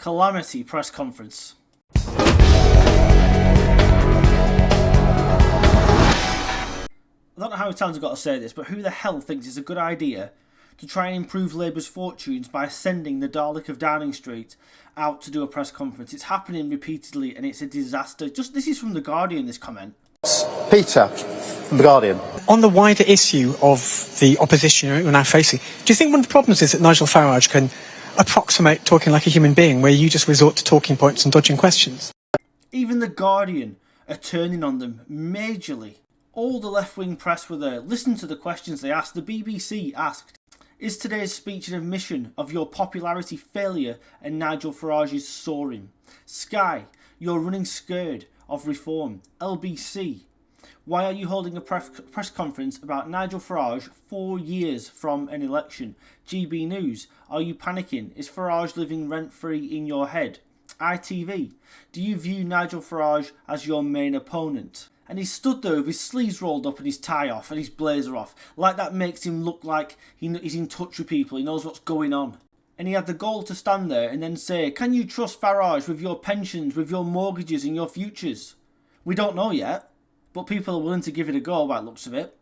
Calamity press conference. I don't know how many times I've got to say this, but who the hell thinks it's a good idea to try and improve Labour's fortunes by sending the Dalek of Downing Street out to do a press conference? It's happening repeatedly and it's a disaster. This is from The Guardian, this comment. Peter, from The Guardian. On the wider issue of the opposition you're now facing, do you think one of the problems is that Nigel Farage can approximate talking like a human being, where you just resort to talking points and dodging questions? Even The Guardian are turning on them majorly. All the left-wing press were there. Listen to the questions they asked. The BBC asked, "Is today's speech an admission of your popularity failure and Nigel Farage's soaring?" Sky, "You're running scared of reform." LBC, "Why are you holding a press conference about Nigel Farage 4 years from an election?" GB News, "Are you panicking? Is Farage living rent-free in your head?" ITV, "Do you view Nigel Farage as your main opponent?" And he stood there with his sleeves rolled up and his tie off and his blazer off. Like that makes him look like he's in touch with people, he knows what's going on. And he had the gall to stand there and then say, "Can you trust Farage with your pensions, with your mortgages and your futures?" We don't know yet, but people are willing to give it a go by the looks of it.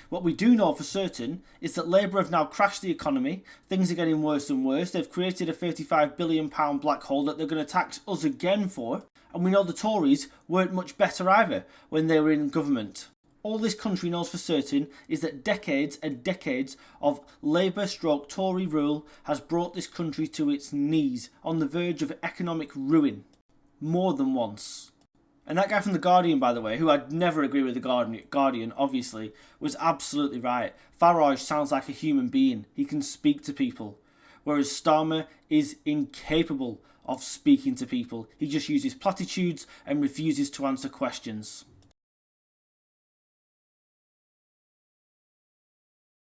What we do know for certain is that Labour have now crashed the economy, things are getting worse and worse, they've created a £35 billion black hole that they're going to tax us again for, and we know the Tories weren't much better either when they were in government. All this country knows for certain is that decades and decades of Labour/Tory rule has brought this country to its knees, on the verge of economic ruin, more than once. And that guy from The Guardian, by the way, who I'd never agree with The Guardian, obviously, was absolutely right. Farage sounds like a human being. He can speak to people. Whereas Starmer is incapable of speaking to people. He just uses platitudes and refuses to answer questions.